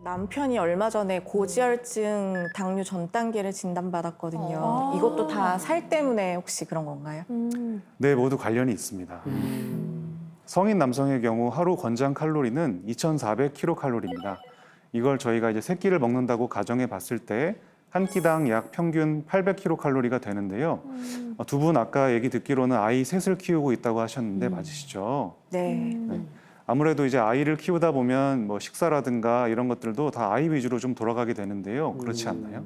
남편이 얼마 전에 고지혈증 당뇨 전 단계를 진단받았거든요. 이것도 다 살 때문에 혹시 그런 건가요? 네, 모두 관련이 있습니다. 성인 남성의 경우 하루 권장 칼로리는 2,400kcal입니다. 이걸 저희가 이제 세 끼를 먹는다고 가정해 봤을 때 한 끼당 약 평균 800kcal가 되는데요. 두 분 아까 얘기 듣기로는 아이 셋을 키우고 있다고 하셨는데 맞으시죠? 네. 아무래도 이제 아이를 키우다 보면 뭐 식사라든가 이런 것들도 다 아이 위주로 좀 돌아가게 되는데요. 그렇지 않나요?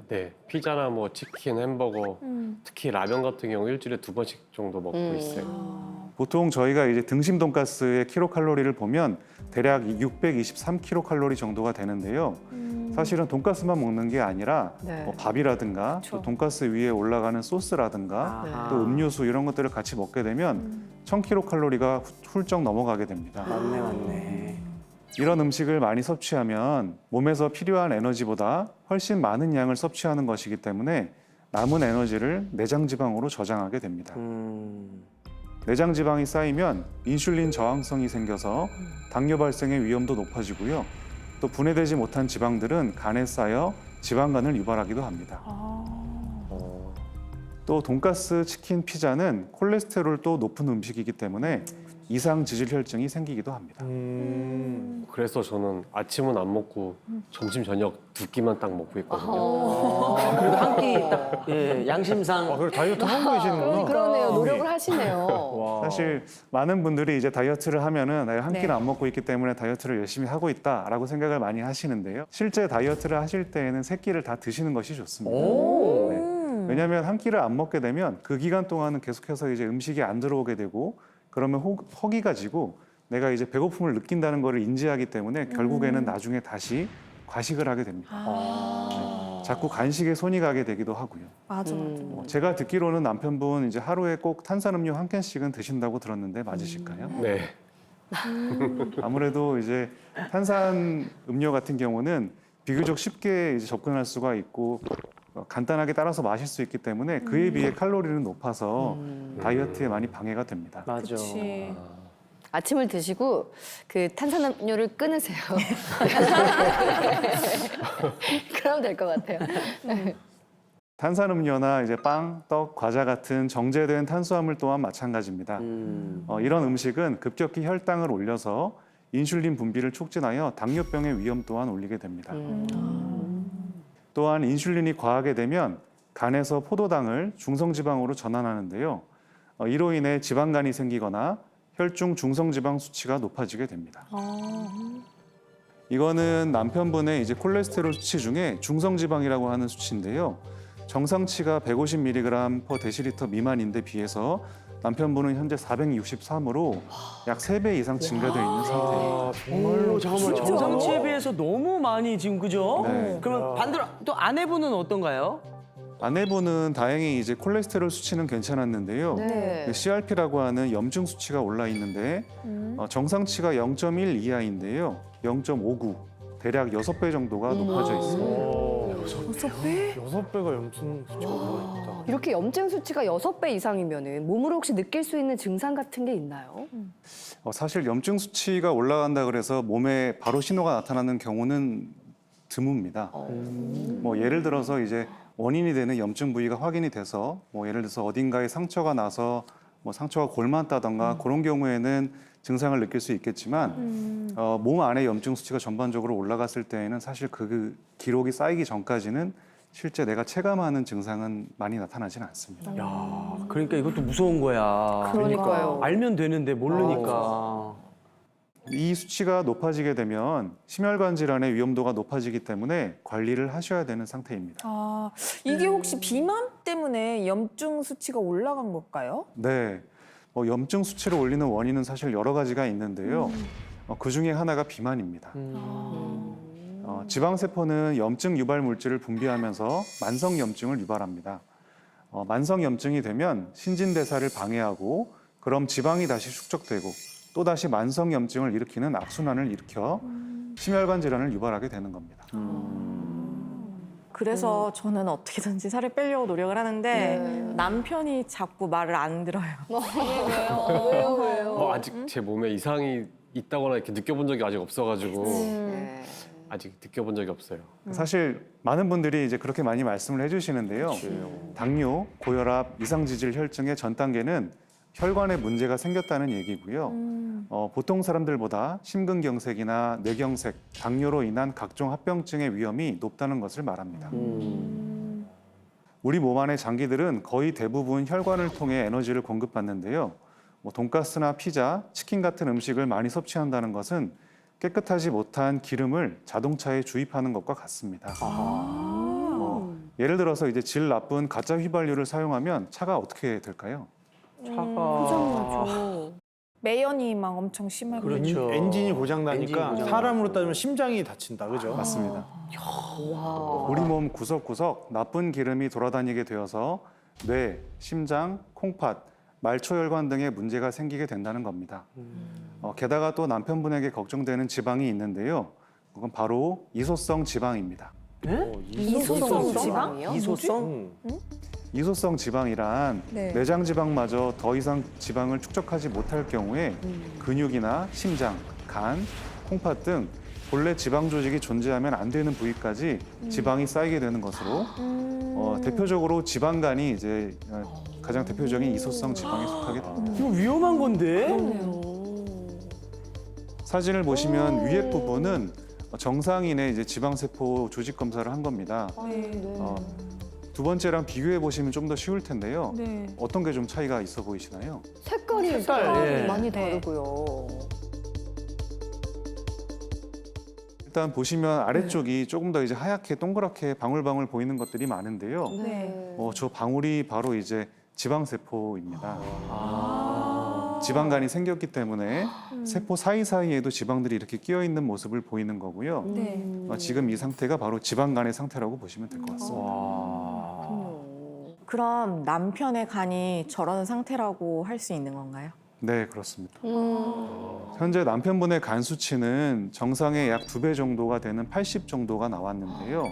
네, 피자나 뭐 치킨, 햄버거, 특히 라면 같은 경우 일주일에 2번씩 정도 먹고 있어요. 보통 저희가 이제 등심 돈가스의 킬로칼로리를 보면 대략 623kcal 정도가 되는데요. 사실은 돈가스만 먹는 게 아니라 네. 뭐 밥이라든가 또 돈가스 위에 올라가는 소스라든가 또 음료수 이런 것들을 같이 먹게 되면 1000kcal가 훌쩍 넘어가게 됩니다. 맞네, 맞네. 이런 음식을 많이 섭취하면 몸에서 필요한 에너지보다 훨씬 많은 양을 섭취하는 것이기 때문에 남은 에너지를 내장 지방으로 저장하게 됩니다. 내장 지방이 쌓이면 인슐린 저항성이 생겨서 당뇨 발생의 위험도 높아지고요. 또 분해되지 못한 지방들은 간에 쌓여 지방간을 유발하기도 합니다. 또 돈가스, 치킨, 피자는 콜레스테롤도 높은 음식이기 때문에 이상 지질 혈증이 생기기도 합니다. 그래서 저는 아침은 안 먹고 점심, 저녁 2끼만 딱 먹고 있거든요. 그래도 한 끼 딱, 예, 양심상. 그래 다이어트 하고 계시는구나. 그러네요. 노력을 하시네요. 와. 사실 많은 분들이 이제 다이어트를 하면은 내가 한 네. 끼를 안 먹고 있기 때문에 다이어트를 열심히 하고 있다라고 생각을 많이 하시는데요. 실제 다이어트를 하실 때에는 세 끼를 다 드시는 것이 좋습니다. 오. 네. 왜냐하면 한 끼를 안 먹게 되면 그 기간 동안은 계속해서 이제 음식이 안 들어오게 되고 그러면 허기가 지고 내가 이제 배고픔을 느낀다는 것을 인지하기 때문에 결국에는 나중에 다시 과식을 하게 됩니다. 자꾸 간식에 손이 가게 되기도 하고요. 맞아. 제가 듣기로는 남편분 이제 하루에 꼭 탄산음료 한 캔씩은 드신다고 들었는데 맞으실까요? 네. 아무래도 이제 탄산 음료 같은 경우는 비교적 쉽게 이제 접근할 수가 있고 간단하게 따라서 마실 수 있기 때문에 그에 비해 칼로리는 높아서 다이어트에 많이 방해가 됩니다. 맞아. 그치. 아침을 드시고 그 탄산음료를 끊으세요. 그러면 될 것 같아요. 탄산음료나 이제 빵, 떡, 과자 같은 정제된 탄수화물 또한 마찬가지입니다. 이런 음식은 급격히 혈당을 올려서 인슐린 분비를 촉진하여 당뇨병의 위험 또한 올리게 됩니다. 또한 인슐린이 과하게 되면 간에서 포도당을 중성지방으로 전환하는데요. 이로 인해 지방간이 생기거나 혈중 중성지방 수치가 높아지게 됩니다. 이거는 남편분의 이제 콜레스테롤 수치 중에 중성지방이라고 하는 수치인데요. 정상치가 150mg/dL 미만인데 비해서 남편분은 현재 463으로 약 3배 이상 증가되어 있는 상태예요. 정말로 잠깐만 정상치에 비해서 너무 많이 지금 그죠? 네. 그러면 반대로 또 아내분은 어떤가요? 아내분은 다행히 이제 콜레스테롤 수치는 괜찮았는데요. 네. CRP라고 하는 염증 수치가 올라 있는데 정상치가 0.1 이하인데요. 0.59, 대략 6배 정도가 높아져 있습니다. 6배가 염증 수치가 올라있다. 이렇게 염증 수치가 6배 이상이면은 몸으로 혹시 느낄 수 있는 증상 같은 게 있나요? 사실 염증 수치가 올라간다 그래서 몸에 바로 신호가 나타나는 경우는 드뭅니다. 뭐 예를 들어서 이제 원인이 되는 염증 부위가 확인이 돼서 뭐 예를 들어서 어딘가에 상처가 나서 뭐 상처가 골맞다던가 그런 경우에는 증상을 느낄 수 있겠지만 몸 안에 염증 수치가 전반적으로 올라갔을 때에는 사실 그 기록이 쌓이기 전까지는 실제 내가 체감하는 증상은 많이 나타나지는 않습니다. 야, 그러니까 이것도 무서운 거야. 그러니까요. 알면 되는데 모르니까. 이 수치가 높아지게 되면 심혈관 질환의 위험도가 높아지기 때문에 관리를 하셔야 되는 상태입니다. 아, 이게 혹시 비만 때문에 염증 수치가 올라간 걸까요? 네, 염증 수치를 올리는 원인은 사실 여러 가지가 있는데요. 그 중에 하나가 비만입니다. 지방세포는 염증 유발 물질을 분비하면서 만성 염증을 유발합니다. 만성 염증이 되면 신진대사를 방해하고 그럼 지방이 다시 축적되고 또 다시 만성 염증을 일으키는 악순환을 일으켜 심혈관 질환을 유발하게 되는 겁니다. 그래서 저는 어떻게든지 살을 빼려고 노력을 하는데 네. 남편이 자꾸 말을 안 들어요. 왜요? 아직 제 몸에 이상이 있다거나 이렇게 느껴본 적이 아직 없어가지고. 네. 아직 느껴본 적이 없어요. 사실 많은 분들이 이제 그렇게 많이 말씀을 해주시는데요. 당뇨, 고혈압, 이상지질 혈증의 전 단계는 혈관에 문제가 생겼다는 얘기고요. 보통 사람들보다 심근경색이나 뇌경색, 당뇨로 인한 각종 합병증의 위험이 높다는 것을 말합니다. 우리 몸 안의 장기들은 거의 대부분 혈관을 통해 에너지를 공급받는데요. 돈가스나 피자, 치킨 같은 음식을 많이 섭취한다는 것은 깨끗하지 못한 기름을 자동차에 주입하는 것과 같습니다. 예를 들어서 이제 질 나쁜 가짜 휘발유를 사용하면 차가 어떻게 될까요? 고장나죠. 매연이 막 엄청 심하게. 그렇죠. 엔진이 고장나니까 엔진이 고장나요. 사람으로 따지면 심장이 다친다, 그죠? 맞습니다. 와. 우리 몸 구석구석 나쁜 기름이 돌아다니게 되어서 뇌, 심장, 콩팥, 말초혈관 등의 문제가 생기게 된다는 겁니다. 게다가 또 남편분에게 걱정되는 지방이 있는데요. 그건 바로 이소성 지방입니다. 이소성 지방이요? 이소성? 이소성 지방이란 네. 내장 지방마저 더 이상 지방을 축적하지 못할 경우에 근육이나 심장, 간, 콩팥 등 본래 지방 조직이 존재하면 안 되는 부위까지 지방이 쌓이게 되는 것으로 대표적으로 지방간이 이제 가장 대표적인 이소성 지방에 속하게 됩니다. 이거 위험한 건데? 사진을 보시면 위에 부분은 정상인의 이제 지방세포 조직 검사를 한 겁니다. 두 번째랑 비교해 보시면 좀 더 쉬울 텐데요. 어떤 게 좀 차이가 있어 보이시나요? 색깔이 예. 많이 다르고요. 일단 보시면 아래쪽이 조금 더 이제 하얗게 동그랗게 방울방울 보이는 것들이 많은데요. 저 방울이 바로 이제 지방세포입니다. 지방간이 생겼기 때문에 세포 사이사이에도 지방들이 이렇게 끼어 있는 모습을 보이는 거고요. 지금 이 상태가 바로 지방간의 상태라고 보시면 될 것 같습니다. 그럼 남편의 간이 저런 상태라고 할 수 있는 건가요? 네, 그렇습니다. 현재 남편분의 간 수치는 정상의 약 2배 정도가 되는 80 정도가 나왔는데요.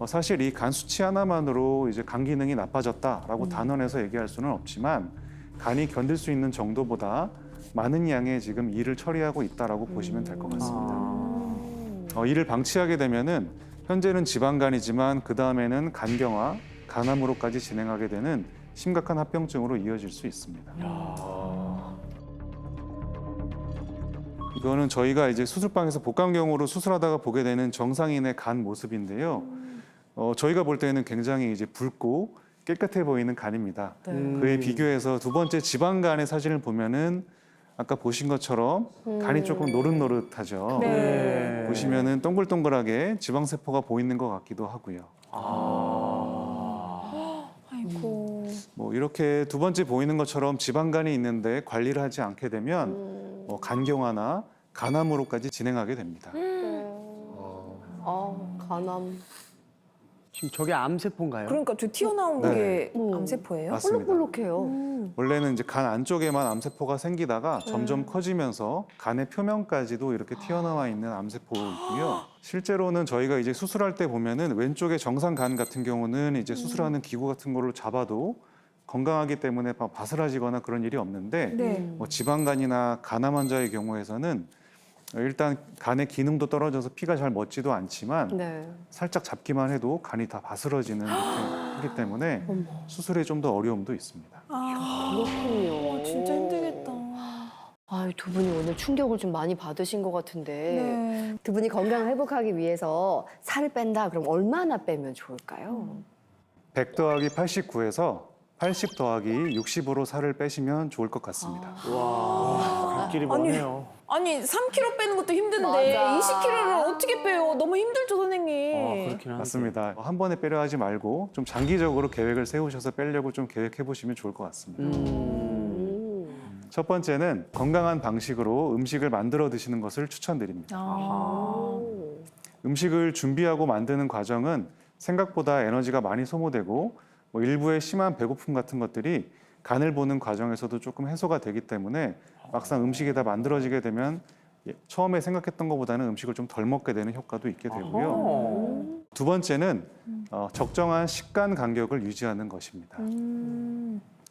사실 이 간 수치 하나만으로 이제 간 기능이 나빠졌다라고 단언해서 얘기할 수는 없지만 간이 견딜 수 있는 정도보다 많은 양의 지금 일을 처리하고 있다라고 보시면 될 것 같습니다. 이를 방치하게 되면은 현재는 지방간이지만 그 다음에는 간경화, 간암으로까지 진행하게 되는 심각한 합병증으로 이어질 수 있습니다. 이거는 저희가 이제 수술방에서 복강경으로 수술하다가 보게 되는 정상인의 간 모습인데요. 저희가 볼 때는 굉장히 이제 붉고 깨끗해 보이는 간입니다. 그에 비교해서 두 번째 지방간의 사진을 보면은 아까 보신 것처럼 간이 조금 노릇노릇하죠. 네. 보시면은 동글동글하게 지방세포가 보이는 것 같기도 하고요. 아이고. 이렇게 두 번째 보이는 것처럼 지방간이 있는데 관리를 하지 않게 되면 간경화나 간암으로까지 진행하게 됩니다. 간암. 지금 저게 암세포인가요? 그러니까 저 튀어나온 네. 게 음. 암세포예요? 맞습니다. 볼록볼록해요. 원래는 이제 간 안쪽에만 암세포가 생기다가 점점 커지면서 간의 표면까지도 이렇게 튀어나와 있는 암세포이고요. 실제로는 저희가 이제 수술할 때 보면은 왼쪽에 정상 간 같은 경우는 이제 수술하는 기구 같은 거를 잡아도 건강하기 때문에 막 바스라지거나 그런 일이 없는데 지방간이나 간암 환자의 경우에서는 일단 간의 기능도 떨어져서 피가 잘 멎지도 않지만 네. 살짝 잡기만 해도 간이 다 바스러지는 이렇게 하기 때문에 수술에 좀 더 어려움도 있습니다. 그렇군요. 진짜 힘들겠다. 두 분이 오늘 충격을 좀 많이 받으신 것 같은데 두 분이 건강을 회복하기 위해서 살을 뺀다 그럼 얼마나 빼면 좋을까요? 100 더하기 89에서 80 더하기 60으로 살을 빼시면 좋을 것 같습니다. 갈 길이 머네요. 아니 3kg 빼는 것도 힘든데 맞아. 20kg를 어떻게 빼요? 너무 힘들죠 선생님. 그렇긴 한데. 맞습니다. 한 번에 빼려 하지 말고 좀 장기적으로 계획을 세우셔서 빼려고 좀 계획해 보시면 좋을 것 같습니다. 첫 번째는 건강한 방식으로 음식을 만들어 드시는 것을 추천드립니다. 음식을 준비하고 만드는 과정은 생각보다 에너지가 많이 소모되고 일부의 심한 배고픔 같은 것들이 간을 보는 과정에서도 조금 해소가 되기 때문에 막상 음식이 다 만들어지게 되면 처음에 생각했던 것보다는 음식을 좀 덜 먹게 되는 효과도 있게 되고요. 두 번째는 적정한 식간 간격을 유지하는 것입니다.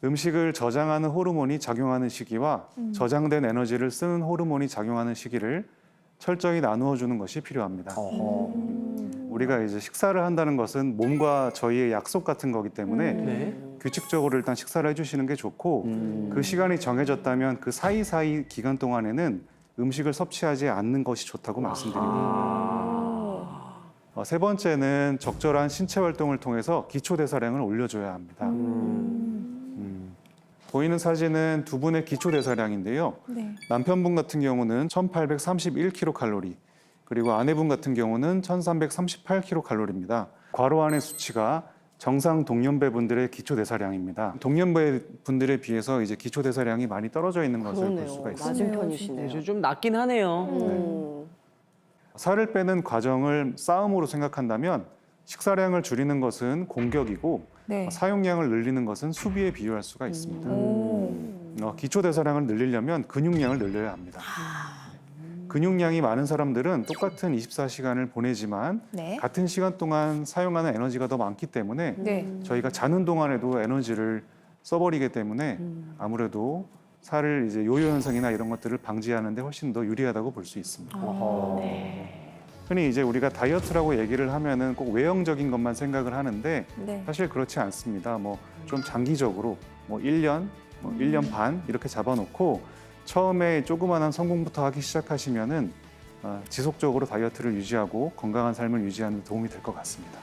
음식을 저장하는 호르몬이 작용하는 시기와 저장된 에너지를 쓰는 호르몬이 작용하는 시기를 철저히 나누어 주는 것이 필요합니다. 어허. 우리가 이제 식사를 한다는 것은 몸과 저희의 약속 같은 거기 때문에 네. 규칙적으로 일단 식사를 해주시는 게 좋고 그 시간이 정해졌다면 그 사이사이 기간 동안에는 음식을 섭취하지 않는 것이 좋다고 말씀드립니다. 세 번째는 적절한 신체 활동을 통해서 기초 대사량을 올려줘야 합니다. 보이는 사진은 두 분의 기초 대사량인데요. 네. 남편분 같은 경우는 1,831kcal, 그리고 아내분 같은 경우는 1,338kcal입니다. 괄호 안의 수치가 정상 동년배 분들의 기초 대사량입니다. 동년배 분들에 비해서 이제 기초 대사량이 많이 떨어져 있는 것을 볼 수가 그러네요. 있습니다. 맞은 편이시네요. 이제 좀 낫긴 하네요. 살을 빼는 과정을 싸움으로 생각한다면 식사량을 줄이는 것은 공격이고 네. 사용량을 늘리는 것은 수비에 비유할 수가 있습니다. 기초 대사량을 늘리려면 근육량을 늘려야 합니다. 근육량이 많은 사람들은 똑같은 24시간을 보내지만 네. 같은 시간 동안 사용하는 에너지가 더 많기 때문에 네. 저희가 자는 동안에도 에너지를 써버리기 때문에 아무래도 살을 이제 요요 현상이나 이런 것들을 방지하는 데 훨씬 더 유리하다고 볼 수 있습니다. 흔히 이제 우리가 다이어트라고 얘기를 하면은 꼭 외형적인 것만 생각을 하는데 네. 사실 그렇지 않습니다. 뭐 좀 장기적으로 뭐 1년, 뭐 1년 반 이렇게 잡아놓고 처음에 조그마한 성공부터 하기 시작하시면은 지속적으로 다이어트를 유지하고 건강한 삶을 유지하는 데 도움이 될 것 같습니다.